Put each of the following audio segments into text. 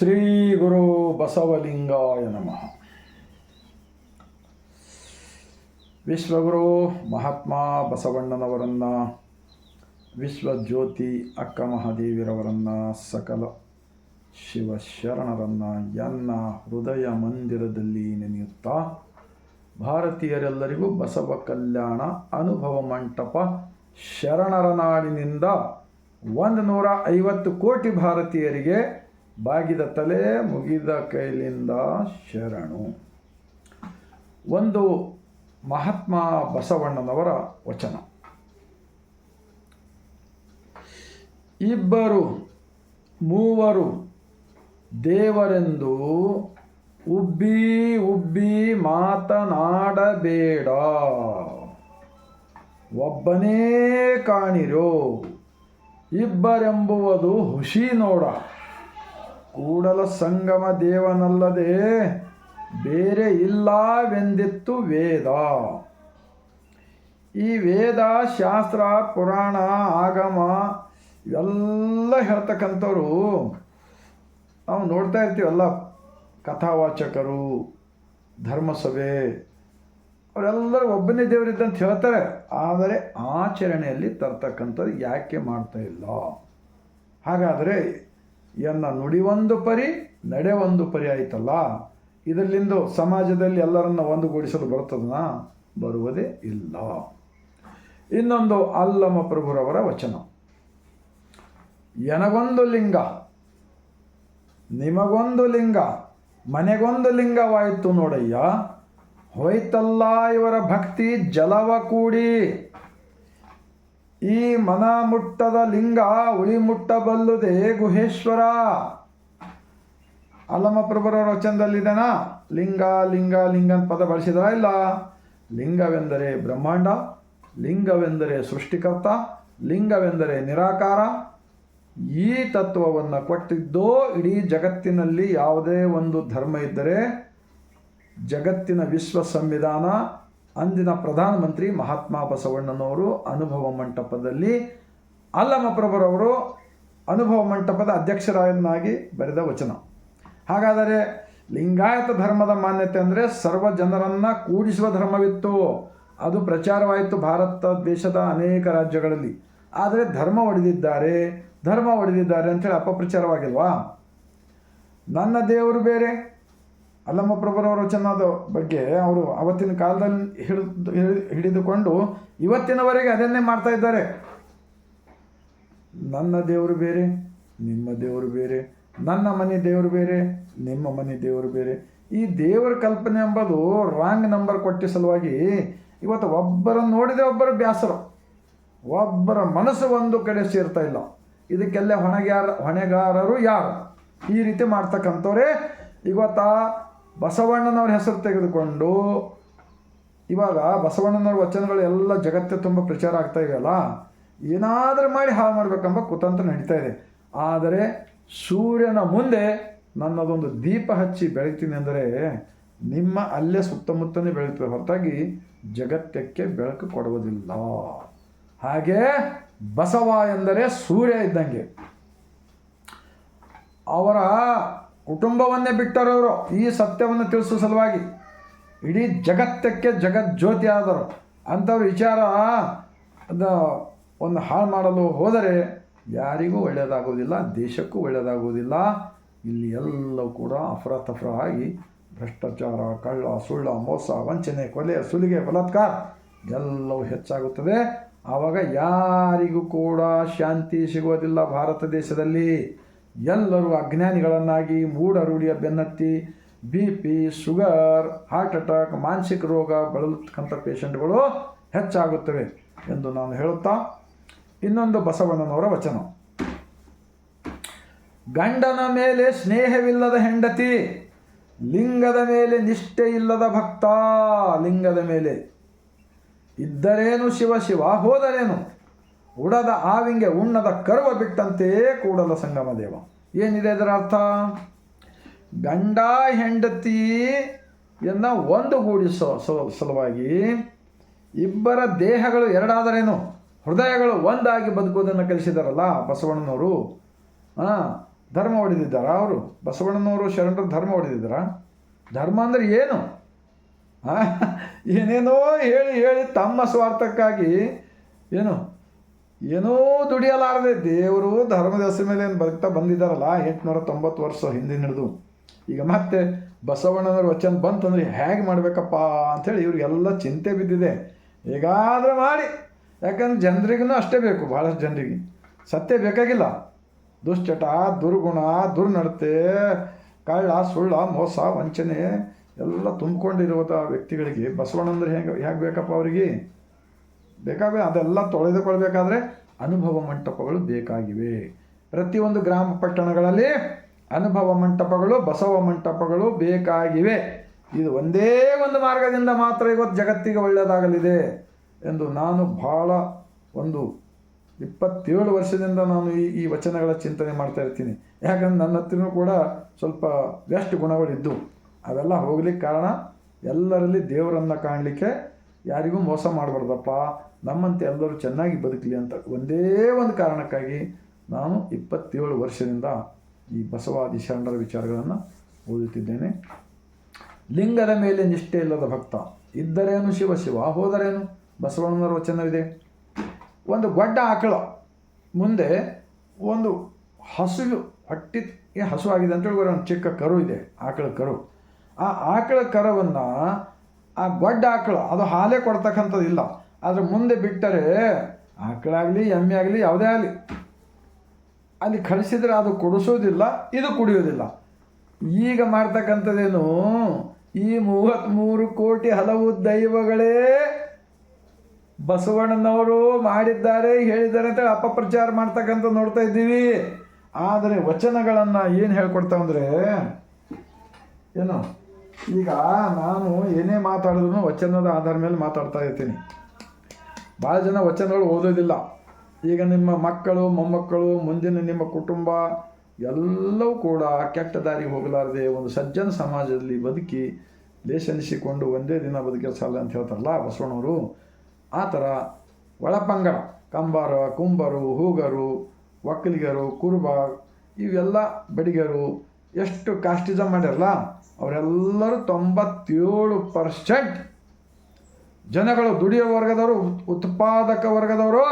ಶ್ರೀ ಗುರು ಬಸವಲಿಂಗಾಯ ನಮಃ. ವಿಶ್ವಗುರು ಮಹಾತ್ಮ ಬಸವಣ್ಣನವರನ್ನು, ವಿಶ್ವಜ್ಯೋತಿ ಅಕ್ಕ ಮಹಾದೇವಿರವರನ್ನು, ಸಕಲ ಶಿವಶರಣರನ್ನು ಎನ್ನ ಹೃದಯ ಮಂದಿರದಲ್ಲಿ ನೆನೆಯುತ್ತಾ, ಭಾರತೀಯರೆಲ್ಲರಿಗೂ ಬಸವ ಕಲ್ಯಾಣ ಅನುಭವ ಮಂಟಪ ಶರಣರ ನಾಡಿನಿಂದ 150 ಕೋಟಿ ಭಾರತೀಯರಿಗೆ ಬಾಗಿದ ತಲೆ ಮುಗಿದ ಕೈಲಿಂದ ಶರಣು. ಒಂದು ಮಹಾತ್ಮ ಬಸವಣ್ಣನವರ ವಚನ. ಇಬ್ಬರು ಮೂವರು ದೇವರೆಂದು ಉಬ್ಬಿ ಉಬ್ಬಿ ಮಾತನಾಡಬೇಡ, ಒಬ್ಬನೇ ಕಾಣಿರೋ. ಇಬ್ಬರೆಂಬುವುದು ಹುಷಿ ನೋಡ, ಕೂಡಲ ಸಂಗಮ ದೇವನಲ್ಲದೆ ಬೇರೆ ಇಲ್ಲವೆಂದಿತ್ತು ವೇದ. ಈ ವೇದ, ಶಾಸ್ತ್ರ, ಪುರಾಣ, ಆಗಮ ಇವೆಲ್ಲ ಹೇಳ್ತಕ್ಕಂಥವ್ರು ನಾವು ನೋಡ್ತಾ ಇರ್ತೀವಲ್ಲ. ಕಥಾವಾಚಕರು, ಧರ್ಮಸಭೆ ಅವರೆಲ್ಲರೂ ಒಬ್ಬನೇ ದೇವರಿದ್ದಂತ ಹೇಳ್ತಾರೆ, ಆದರೆ ಆಚರಣೆಯಲ್ಲಿ ತರ್ತಕ್ಕಂಥದ್ದು ಯಾಕೆ ಮಾಡ್ತಾ ಇಲ್ಲ? ಹಾಗಾದರೆ ಎನ್ನ ನುಡಿ ಒಂದು ಪರಿ, ನಡೆ ಒಂದು ಪರಿ ಆಯ್ತಲ್ಲ. ಇದರಲ್ಲಿಂದ ಸಮಾಜದಲ್ಲಿ ಎಲ್ಲರನ್ನ ಒಂದುಗೂಡಿಸಲು ಬರ್ತದನ? ಬರುವುದೇ ಇಲ್ಲ. ಇನ್ನೊಂದು ಅಲ್ಲಮ ಪ್ರಭುರವರ ವಚನ. ಎನಗೊಂದು ಲಿಂಗ, ನಿಮಗೊಂದು ಲಿಂಗ, ಮನೆಗೊಂದು ಲಿಂಗವಾಯಿತು ನೋಡಯ್ಯ. ಹೋಯ್ತಲ್ಲ ಇವರ ಭಕ್ತಿ ಜಲವ ಕೂಡಿ. ಈ ಮನ ಮುಟ್ಟದ ಲಿಂಗ ಉಳಿ ಮುಟ್ಟಬಲ್ಲುದೇ ಗುಹೇಶ್ವರ. ಅಲ್ಲಮ ಪ್ರಭುರವರ ವಚನದಲ್ಲಿದೆನಾ? ಲಿಂಗ ಲಿಂಗ ಲಿಂಗ ಅಂತ ಪದ ಬಳಸಿದ್ರ ಇಲ್ಲ. ಲಿಂಗವೆಂದರೆ ಬ್ರಹ್ಮಾಂಡ, ಲಿಂಗವೆಂದರೆ ಸೃಷ್ಟಿಕರ್ತ, ಲಿಂಗವೆಂದರೆ ನಿರಾಕಾರ. ಈ ತತ್ವವನ್ನು ಕೊಟ್ಟಿದ್ದೋ ಇಡೀ ಜಗತ್ತಿನಲ್ಲಿ ಯಾವುದೇ ಒಂದು ಧರ್ಮ ಇದ್ದರೆ ಜಗತ್ತಿನ ವಿಶ್ವ ಸಂವಿಧಾನ ಅಂದಿನ ಪ್ರಧಾನಮಂತ್ರಿ ಮಹಾತ್ಮ ಬಸವಣ್ಣನವರು ಅನುಭವ ಮಂಟಪದಲ್ಲಿ ಅಲ್ಲಮ ಪ್ರಭುರವರು ಅನುಭವ ಮಂಟಪದ ಅಧ್ಯಕ್ಷರಾಗಿ ಬರೆದ ವಚನ. ಹಾಗಾದರೆ ಲಿಂಗಾಯತ ಧರ್ಮದ ಮಾನ್ಯತೆ ಅಂದರೆ ಸರ್ವ ಜನರನ್ನು ಕೂಡಿಸುವ ಧರ್ಮವಿತ್ತು. ಅದು ಪ್ರಚಾರವಾಯಿತು ಭಾರತ ದೇಶದ ಅನೇಕ ರಾಜ್ಯಗಳಲ್ಲಿ. ಆದರೆ ಧರ್ಮ ಒಡೆದಿದ್ದಾರೆ ಅಂಥೇಳಿ ಅಪಪ್ರಚಾರವಾಗಿಲ್ವಾ? ನನ್ನ ದೇವರು ಬೇರೆ. ಅಲ್ಲಮ ಪ್ರಭುರವರ ವಚನದ ಬಗ್ಗೆ ಅವರು ಅವತ್ತಿನ ಕಾಲದಲ್ಲಿ ಹಿಡಿದುಕೊಂಡು ಇವತ್ತಿನವರೆಗೆ ಅದನ್ನೇ ಮಾಡ್ತಾ ಇದ್ದಾರೆ. ನನ್ನ ದೇವರು ಬೇರೆ, ನಿಮ್ಮ ದೇವರು ಬೇರೆ, ನನ್ನ ಮನೆ ದೇವರು ಬೇರೆ, ನಿಮ್ಮ ಮನೆ ದೇವರು ಬೇರೆ. ಈ ದೇವರ ಕಲ್ಪನೆ ಎಂಬುದು ರಾಂಗ್ ನಂಬರ್ ಕೊಟ್ಟ ಸಲುವಾಗಿ ಇವತ್ತು ಒಬ್ಬರನ್ನು ನೋಡಿದರೆ ಒಬ್ಬರ ಬೇಸರ, ಒಬ್ಬರ ಮನಸ್ಸು ಒಂದು ಕಡೆ ಸೇರ್ತಾ ಇಲ್ಲ. ಇದಕ್ಕೆಲ್ಲ ಹೊಣೆಗಾರರು ಯಾರು? ಈ ರೀತಿ ಮಾಡ್ತಕ್ಕಂಥವ್ರೆ ಇವತ್ತು ಬಸವಣ್ಣನವ್ರ ಹೆಸರು ತೆಗೆದುಕೊಂಡು ಇವಾಗ ಬಸವಣ್ಣನವ್ರ ವಚನಗಳು ಎಲ್ಲ ಜಗತ್ತೇ ತುಂಬ ಪ್ರಚಾರ ಆಗ್ತಾ ಇದೆಯಲ್ಲ. ಏನಾದರೂ ಮಾಡಿ ಹಾಳು ಮಾಡಬೇಕೆಂಬ ಕುತಂತ್ರ ನಡೀತಾ ಇದೆ. ಆದರೆ ಸೂರ್ಯನ ಮುಂದೆ ನನ್ನದೊಂದು ದೀಪ ಹಚ್ಚಿ ಬೆಳಗ್ತೀನಿ ಅಂದರೆ ನಿಮ್ಮ ಅಲ್ಲೇ ಸುತ್ತಮುತ್ತನೇ ಬೆಳೀತದೆ, ಹೊರತಾಗಿ ಜಗತ್ತಕ್ಕೆ ಬೆಳಕು ಕೊಡುವುದಿಲ್ಲ. ಹಾಗೆ ಬಸವ ಎಂದರೆ ಸೂರ್ಯ ಇದ್ದಂಗೆ. ಅವರ ಕುಟುಂಬವನ್ನೇ ಬಿಟ್ಟರವರು ಈ ಸತ್ಯವನ್ನು ತಿಳಿಸುವ ಸಲುವಾಗಿ. ಇಡೀ ಜಗತ್ತಕ್ಕೆ ಜಗಜ್ಯೋತಿ ಆದರು. ಅಂಥವ್ರ ವಿಚಾರ ಒಂದು ಹಾಳು ಮಾಡಲು ಹೋದರೆ ಯಾರಿಗೂ ಒಳ್ಳೆಯದಾಗುವುದಿಲ್ಲ, ದೇಶಕ್ಕೂ ಒಳ್ಳೆಯದಾಗುವುದಿಲ್ಲ. ಇಲ್ಲಿ ಎಲ್ಲವೂ ಕೂಡ ಅಫರತಫರ ಆಗಿ ಭ್ರಷ್ಟಾಚಾರ, ಕಳ್ಳ, ಸುಳ್ಳ, ಮೋಸ, ವಂಚನೆ, ಕೊಲೆ, ಸುಲಿಗೆ, ಬಲಾತ್ಕಾರ ಎಲ್ಲವೂ ಹೆಚ್ಚಾಗುತ್ತದೆ. ಆವಾಗ ಯಾರಿಗೂ ಕೂಡ ಶಾಂತಿ ಸಿಗುವುದಿಲ್ಲ. ಭಾರತ ದೇಶದಲ್ಲಿ ಎಲ್ಲರೂ ಅಜ್ಞಾನಿಗಳನ್ನಾಗಿ ಮೂಢ ರೂಢಿಯ ಬೆನ್ನತ್ತಿ BP, ಶುಗರ್, ಹಾರ್ಟ್ ಅಟ್ಯಾಕ್, ಮಾನಸಿಕ ರೋಗ ಬಳಲತಕ್ಕಂಥ ಪೇಷಂಟ್ಗಳು ಹೆಚ್ಚಾಗುತ್ತವೆ ಎಂದು ನಾನು ಹೇಳುತ್ತಾ, ಇನ್ನೊಂದು ಬಸವಣ್ಣನವರ ವಚನ. ಗಂಡನ ಮೇಲೆ ಸ್ನೇಹವಿಲ್ಲದ ಹೆಂಡತಿ, ಲಿಂಗದ ಮೇಲೆ ನಿಷ್ಠೆ ಇಲ್ಲದ ಭಕ್ತ. ಲಿಂಗದ ಮೇಲೆ ಇದ್ದರೇನು ಶಿವ ಶಿವ, ಹೋದರೇನು ಉಡದ ಆವಿಂಗೆ ಉಣ್ಣದ ಕರ್ವ ಬಿಟ್ಟಂತೆ ಕೂಡಲ ಸಂಗಮ ದೇವ. ಏನಿದೆ ಇದರ ಅರ್ಥ? ಗಂಡ ಹೆಂಡತಿಯನ್ನು ಒಂದುಗೂಡಿಸೋ ಸಲುವಾಗಿ ಇಬ್ಬರ ದೇಹಗಳು ಎರಡಾದರೇನು, ಹೃದಯಗಳು ಒಂದಾಗಿ ಬದುಕುವುದನ್ನು ಕಲಿಸಿದಾರಲ್ಲ ಬಸವಣ್ಣನವರು. ಧರ್ಮ ಹೊಡೆದಿದ್ದಾರ ಅವರು? ಬಸವಣ್ಣನವರು ಶರಣರು ಧರ್ಮ ಹೊಡೆದಿದ್ದಾರ? ಧರ್ಮ ಅಂದರೆ ಏನು? ಏನೇನೋ ಹೇಳಿ ಹೇಳಿ ತಮ್ಮ ಸ್ವಾರ್ಥಕ್ಕಾಗಿ ಏನೋ ದುಡಿಯಲಾರದೆ ದೇವರು ಧರ್ಮದ ಹೆಸರು ಮೇಲೆ ಏನು ಬದುಕ್ತಾ ಬಂದಿದ್ದಾರಲ್ಲ 890 ವರ್ಷ ಹಿಂದಿನ ಹಿಡಿದು. ಈಗ ಮತ್ತೆ ಬಸವಣ್ಣನವ್ರ ವಚನ ಬಂತಂದ್ರೆ ಹೇಗೆ ಮಾಡಬೇಕಪ್ಪ ಅಂಥೇಳಿ ಇವ್ರಿಗೆಲ್ಲ ಚಿಂತೆ ಬಿದ್ದಿದೆ. ಹೇಗಾದರೂ ಮಾಡಿ, ಯಾಕಂದ್ರೆ ಜನರಿಗೂ ಅಷ್ಟೇ ಬೇಕು, ಭಾಳಷ್ಟು ಜನರಿಗೆ ಸತ್ಯ ಬೇಕಾಗಿಲ್ಲ. ದುಶ್ಚಟ, ದುರ್ಗುಣ, ದುರ್ನಡತೆ, ಕಳ್ಳ, ಸುಳ್ಳ, ಮೋಸ, ವಂಚನೆ ಎಲ್ಲ ತುಂಬಿಕೊಂಡಿರುವಂಥ ವ್ಯಕ್ತಿಗಳಿಗೆ ಬಸವಣ್ಣಂದ್ರೆ ಹೇಗೆ ಬೇಕಪ್ಪ ಅವರಿಗೆ? ಬೇಕಾಗಬೇಕು. ಅದೆಲ್ಲ ತೊಳೆದುಕೊಳ್ಬೇಕಾದ್ರೆ ಅನುಭವ ಮಂಟಪಗಳು ಬೇಕಾಗಿವೆ. ಪ್ರತಿಯೊಂದು ಗ್ರಾಮ ಪಟ್ಟಣಗಳಲ್ಲಿ ಅನುಭವ ಮಂಟಪಗಳು, ಬಸವ ಮಂಟಪಗಳು ಬೇಕಾಗಿವೆ. ಇದು ಒಂದೇ ಒಂದು ಮಾರ್ಗದಿಂದ ಮಾತ್ರ ಇವತ್ತು ಜಗತ್ತಿಗೆ ಒಳ್ಳೆಯದಾಗಲಿದೆ ಎಂದು ನಾನು ಭಾಳ 27 ವರ್ಷದಿಂದ ನಾನು ಈ ವಚನಗಳ ಚಿಂತನೆ ಮಾಡ್ತಾ ಇರ್ತೀನಿ. ಯಾಕಂದ್ರೆ ನನ್ನ ಹತ್ರನೂ ಕೂಡ ಸ್ವಲ್ಪ ವ್ಯಸ್ಟ್ ಗುಣಗಳಿದ್ದು ಅವೆಲ್ಲ ಹೋಗ್ಲಿಕ್ಕೆ ಕಾರಣ ಎಲ್ಲರಲ್ಲಿ ದೇವರನ್ನು ಕಾಣಲಿಕ್ಕೆ, ಯಾರಿಗೂ ಮೋಸ ಮಾಡಬಾರ್ದಪ್ಪ, ನಮ್ಮಂತೆ ಎಲ್ಲರೂ ಚೆನ್ನಾಗಿ ಬದುಕಲಿ ಅಂತ ಒಂದೇ ಒಂದು ಕಾರಣಕ್ಕಾಗಿ ನಾನು 27 ವರ್ಷದಿಂದ ಈ ಬಸವಾದಿ ಶರಣರ ವಿಚಾರಗಳನ್ನು ಓದುತ್ತಿದ್ದೇನೆ. ಲಿಂಗದ ಮೇಲೆ ನಿಷ್ಠೆ ಇಲ್ಲದ ಭಕ್ತ ಇದ್ದರೇನು ಶಿವ ಶಿವ, ಹೋದರೇನು ಬಸವಣ್ಣನವರ ವಚನವಿದೆ. ಒಂದು ಗೊಡ್ಡ ಆಕಳ ಮುಂದೆ ಒಂದು ಹಸು ಆಗಿದೆ ಅಂತೇಳಿ ಒಂದು ಚಿಕ್ಕ ಕರು ಇದೆ, ಆಕಳ ಕರು. ಆ ಆಕಳ ಕರವನ್ನು ಆ ಗೊಡ್ಡ ಆಕಳ ಅದು ಹಾಲೇ ಕೊಡ್ತಕ್ಕಂಥದ್ದಿಲ್ಲ. ಆದರೆ ಮುಂದೆ ಬಿಟ್ಟರೆ ಆಕಳಾಗಲಿ ಎಮ್ಮೆ ಆಗಲಿ ಯಾವುದೇ ಆಗಲಿ ಅಲ್ಲಿ ಕಳಿಸಿದರೆ ಅದು ಕೊಡಿಸೋದಿಲ್ಲ, ಇದು ಕುಡಿಯೋದಿಲ್ಲ. ಈಗ ಮಾಡ್ತಕ್ಕಂಥದ್ದೇನು, ಈ 33 ಕೋಟಿ ಹಲವು ದೈವಗಳೇ ಬಸವಣ್ಣನವರು ಮಾಡಿದ್ದಾರೆ, ಹೇಳಿದ್ದಾರೆ ಅಂತೇಳಿ ಅಪಪ್ರಚಾರ ಮಾಡ್ತಕ್ಕಂಥ ನೋಡ್ತಾ ಇದ್ದೀವಿ. ಆದರೆ ವಚನಗಳನ್ನು ಏನು ಹೇಳ್ಕೊಡ್ತಾವಂದರೆ ಈಗ ನಾನು ಏನೇ ಮಾತಾಡಿದ್ರು ವಚನದ ಆಧಾರ ಮೇಲೆ ಮಾತಾಡ್ತಾ ಇರ್ತೀನಿ. ಭಾಳ ಜನ ವಚನಗಳು ಓದೋದಿಲ್ಲ. ಈಗ ನಿಮ್ಮ ಮಕ್ಕಳು, ಮೊಮ್ಮಕ್ಕಳು, ಮುಂದಿನ ನಿಮ್ಮ ಕುಟುಂಬ ಎಲ್ಲವೂ ಕೂಡ ಕೆಟ್ಟ ದಾರಿಗೆ ಹೋಗಲಾರದೆ ಒಂದು ಸಜ್ಜನ ಸಮಾಜದಲ್ಲಿ ಬದುಕಿ ಲೇಸನಿಸಿಕೊಂಡು ಒಂದೇ ದಿನ ಬದುಕಿರೋ ಸಾಲ ಅಂತ ಹೇಳ್ತಾರಲ್ಲ ಬಸವಣ್ಣವರು. ಆ ಥರ ಒಳಪಂಗಡ, ಕಂಬಾರ, ಕುಂಬರು, ಹೂಗರು, ಒಕ್ಕಲಿಗರು, ಕುರುಬ, ಇವೆಲ್ಲ ಬಡಿಗರು ಎಷ್ಟು ಕಾಸ್ಟಿಸಮ್ ಮಾಡ್ಯಾರಲ್ಲ, ಅವರೆಲ್ಲರೂ 97% ಜನಗಳು, ದುಡಿಯೋ ವರ್ಗದವರು, ಉತ್ಪಾದಕ ವರ್ಗದವರು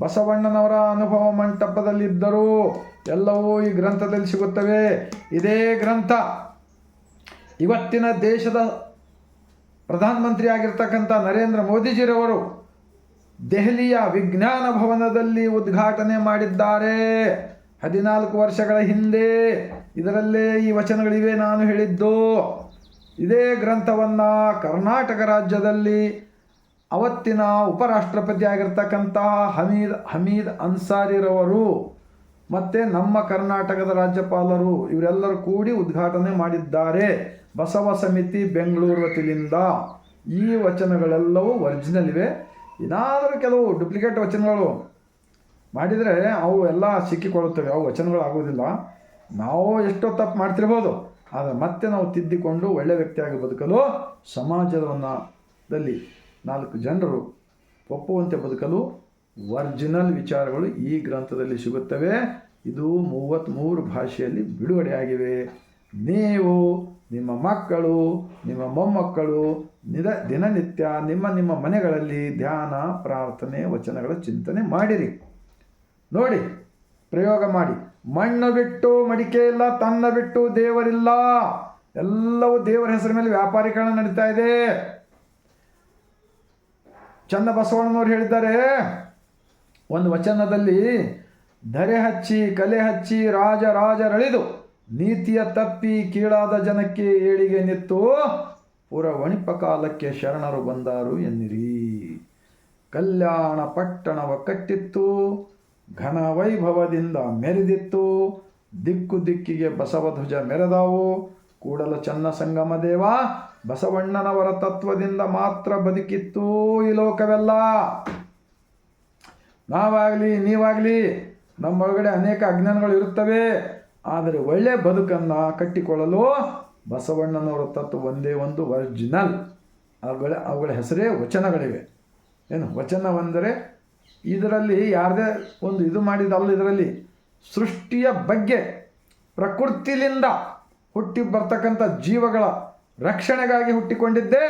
ಬಸವಣ್ಣನವರ ಅನುಭವ ಮಂಟಪದಲ್ಲಿದ್ದರು. ಎಲ್ಲವೂ ಈ ಗ್ರಂಥದಲ್ಲಿ ಸಿಗುತ್ತವೆ. ಇದೇ ಗ್ರಂಥ ಇವತ್ತಿನ ದೇಶದ ಪ್ರಧಾನಮಂತ್ರಿ ಆಗಿರ್ತಕ್ಕಂಥ ನರೇಂದ್ರ ಮೋದಿಜಿರವರು ದೆಹಲಿಯ ವಿಜ್ಞಾನ ಭವನದಲ್ಲಿ ಉದ್ಘಾಟನೆ ಮಾಡಿದ್ದಾರೆ 14 ವರ್ಷಗಳ ಹಿಂದೆ. ಇದರಲ್ಲೇ ಈ ವಚನಗಳಿವೆ ನಾನು ಹೇಳಿದ್ದು. ಇದೇ ಗ್ರಂಥವನ್ನು ಕರ್ನಾಟಕ ರಾಜ್ಯದಲ್ಲಿ ಅವತ್ತಿನ ಉಪರಾಷ್ಟ್ರಪತಿ ಆಗಿರ್ತಕ್ಕಂತಹ ಹಮೀದ್ ಅನ್ಸಾರಿರವರು ಮತ್ತು ನಮ್ಮ ಕರ್ನಾಟಕದ ರಾಜ್ಯಪಾಲರು ಇವರೆಲ್ಲರೂ ಕೂಡಿ ಉದ್ಘಾಟನೆ ಮಾಡಿದ್ದಾರೆ. ಬಸವ ಸಮಿತಿ ಬೆಂಗಳೂರು ವತಿಯಿಂದ. ಈ ವಚನಗಳೆಲ್ಲವೂ ಒರಿಜಿನಲ್ ಇವೆ. ಏನಾದರೂ ಕೆಲವು ಡುಪ್ಲಿಕೇಟ್ ವಚನಗಳು ಮಾಡಿದರೆ ಅವು ಎಲ್ಲ ಸಿಕ್ಕಿಕೊಳ್ಳುತ್ತವೆ, ಅವು ವಚನಗಳು ಆಗೋದಿಲ್ಲ. ನಾವು ಎಷ್ಟೋ ತಪ್ಪು ಮಾಡ್ತಿರ್ಬೋದು, ಆದರೆ ಮತ್ತೆ ನಾವು ತಿದ್ದಿಕೊಂಡು ಒಳ್ಳೆಯ ವ್ಯಕ್ತಿಯಾಗಿ ಬದುಕಲು, ಸಮಾಜದಲ್ಲಿ 4 ಜನರು ಒಪ್ಪುವಂತೆ ಬದುಕಲು ಒರಿಜಿನಲ್ ವಿಚಾರಗಳು ಈ ಗ್ರಂಥದಲ್ಲಿ ಸಿಗುತ್ತವೆ. ಇದು 33 ಭಾಷೆಯಲ್ಲಿ ಬಿಡುಗಡೆಯಾಗಿವೆ. ನೀವು ನಿಮ್ಮ ಮಕ್ಕಳು, ನಿಮ್ಮ ಮೊಮ್ಮಕ್ಕಳು ದಿನನಿತ್ಯ ನಿಮ್ಮ ಮನೆಗಳಲ್ಲಿ ಧ್ಯಾನ, ಪ್ರಾರ್ಥನೆ, ವಚನಗಳ ಚಿಂತನೆ ಮಾಡಿರಿ. ನೋಡಿ, ಪ್ರಯೋಗ ಮಾಡಿ. ಮಣ್ಣು ಬಿಟ್ಟು ಮಡಿಕೆ ಇಲ್ಲ, ತನ್ನ ಬಿಟ್ಟು ದೇವರಿಲ್ಲ. ಎಲ್ಲವೂ ದೇವರ ಹೆಸರ ಮೇಲೆ ವ್ಯಾಪಾರೀಕರಣ ನಡೀತಾ ಇದೆ. ಚನ್ನ ಬಸವಣ್ಣನವರು ಹೇಳಿದ್ದಾರೆ ಒಂದು ವಚನದಲ್ಲಿ, ಧರೆ ಹಚ್ಚಿ ಕಲೆ ಹಚ್ಚಿ ರಾಜರಳಿದು ನೀತಿಯ ತಪ್ಪಿ ಕೀಳಾದ ಜನಕ್ಕೆ ಏಳಿಗೆ ನಿತ್ತು ಪುರ ವಣಿಪ ಕಾಲಕ್ಕೆ ಶರಣರು ಬಂದಾರು ಎನ್ನಿರಿ. ಕಲ್ಯಾಣ ಪಟ್ಟಣವ ಕಟ್ಟಿತ್ತು, ಘನ ವೈಭವದಿಂದ ಮೆರೆದಿತ್ತು, ದಿಕ್ಕು ದಿಕ್ಕಿಗೆ ಬಸವಧ್ವಜ ಮೆರೆದಾವು. ಕೂಡಲ ಚನ್ನ ಸಂಗಮ ದೇವ ಬಸವಣ್ಣನವರ ತತ್ವದಿಂದ ಮಾತ್ರ ಬದುಕಿತ್ತು ಈ ಲೋಕವೆಲ್ಲ. ನಾವಾಗಲಿ ನೀವಾಗಲಿ ನಮ್ಮೊಳಗಡೆ ಅನೇಕ ಅಜ್ಞಾನಗಳು ಇರುತ್ತವೆ, ಆದರೆ ಒಳ್ಳೆಯ ಬದುಕನ್ನು ಕಟ್ಟಿಕೊಳ್ಳಲು ಬಸವಣ್ಣನವರ ತತ್ವ ಒಂದೇ ಒಂದು ಒರಿಜಿನಲ್. ಅವುಗಳ ಹೆಸರೇ ವಚನಗಳಿವೆ. ಏನು ವಚನವೆಂದರೆ ಇದರಲ್ಲಿ ಯಾರದೇ ಒಂದು ಇದು ಮಾಡಿದಲ್ಲ, ಇದರಲ್ಲಿ ಸೃಷ್ಟಿಯ ಬಗ್ಗೆ ಪ್ರಕೃತಿಲಿಂದ ಹುಟ್ಟಿ ಬರ್ತಕ್ಕಂಥ ಜೀವಗಳ ರಕ್ಷಣೆಗಾಗಿ ಹುಟ್ಟಿಕೊಂಡಿದ್ದೇ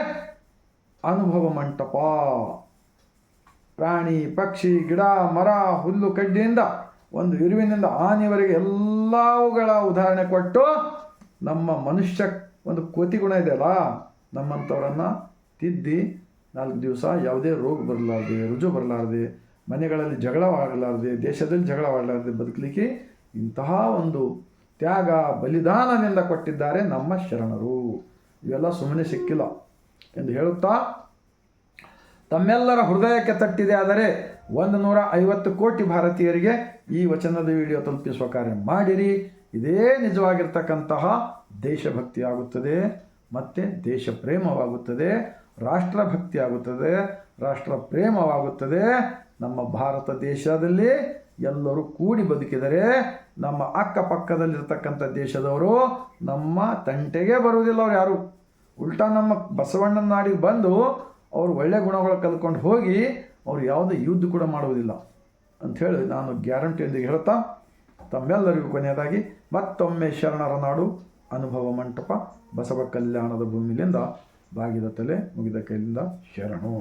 ಅನುಭವ ಮಂಟಪ. ಪ್ರಾಣಿ ಪಕ್ಷಿ ಗಿಡ ಮರ ಹುಲ್ಲು ಕಡ್ಡಿಯಿಂದ ಒಂದು ಇರುವಿನಿಂದ ಆನೆಯವರೆಗೆ ಎಲ್ಲವುಗಳ ಉದಾಹರಣೆ ಕೊಟ್ಟು ನಮ್ಮ ಮನುಷ್ಯ ಒಂದು ಕೋತಿ ಗುಣ ಇದೆಯಲ್ಲ, ನಮ್ಮಂಥವರನ್ನು ತಿದ್ದಿ 4 ದಿವಸ ಯಾವುದೇ ರೋಗ ಬರಲಾರ್ದೆ, ರುಜು ಬರಲಾರ್ದೆ, ಮನೆಗಳಲ್ಲಿ ಜಗಳವಾಗಲಾರ್ದೆ, ದೇಶದಲ್ಲಿ ಜಗಳವಾಗಲಾರ್ದೆ ಬದುಕಲಿಕ್ಕೆ ಇಂತಹ ಒಂದು ತ್ಯಾಗ ಬಲಿದಾನದಿಂದ ಕೊಟ್ಟಿದ್ದಾರೆ ನಮ್ಮ ಶರಣರು. ಇವೆಲ್ಲ ಸುಮ್ಮನೆ ಸಿಕ್ಕಿಲ್ಲ ಎಂದು ಹೇಳುತ್ತಾ, ತಮ್ಮೆಲ್ಲರ ಹೃದಯಕ್ಕೆ ತಟ್ಟಿದೆ ಆದರೆ 150 ಕೋಟಿ ಭಾರತೀಯರಿಗೆ ಈ ವಚನದ ವಿಡಿಯೋ ತಲುಪಿಸುವ ಕಾರ್ಯ ಮಾಡಿರಿ. ಇದೇ ನಿಜವಾಗಿರ್ತಕ್ಕಂತಹ ದೇಶಭಕ್ತಿ ಆಗುತ್ತದೆ, ಮತ್ತು ದೇಶ ಪ್ರೇಮವಾಗುತ್ತದೆ, ರಾಷ್ಟ್ರಭಕ್ತಿ ಆಗುತ್ತದೆ, ರಾಷ್ಟ್ರ ಪ್ರೇಮವಾಗುತ್ತದೆ. ನಮ್ಮ ಭಾರತ ದೇಶದಲ್ಲಿ ಎಲ್ಲರೂ ಕೂಡಿ ಬದುಕಿದರೆ ನಮ್ಮ ಅಕ್ಕಪಕ್ಕದಲ್ಲಿರ್ತಕ್ಕಂಥ ದೇಶದವರು ನಮ್ಮ ತಂಟೆಗೆ ಬರುವುದಿಲ್ಲ. ಅವ್ರು ಯಾರು ಉಲ್ಟಾ ನಮ್ಮ ಬಸವಣ್ಣನ ನಾಡಿಗೆ ಬಂದು ಅವರು ಒಳ್ಳೆಯ ಗುಣಗಳು ಕಲ್ತ್ಕೊಂಡು ಹೋಗಿ ಅವ್ರು ಯಾವುದೇ ಯುದ್ಧ ಕೂಡ ಮಾಡುವುದಿಲ್ಲ ಅಂಥೇಳಿ ನಾನು ಗ್ಯಾರಂಟಿಯೊಂದಿಗೆ ಹೇಳ್ತಾ, ತಮ್ಮೆಲ್ಲರಿಗೂ ಕೊನೆಯದಾಗಿ ಮತ್ತೊಮ್ಮೆ ಶರಣರ ನಾಡು ಅನುಭವ ಮಂಟಪ ಬಸವ ಕಲ್ಯಾಣದ ಭೂಮಿಲಿಂದ ಬಾಗಿದ ತಲೆ ಮುಗಿದ ಕೈಲಿಂದ ಶರಣು.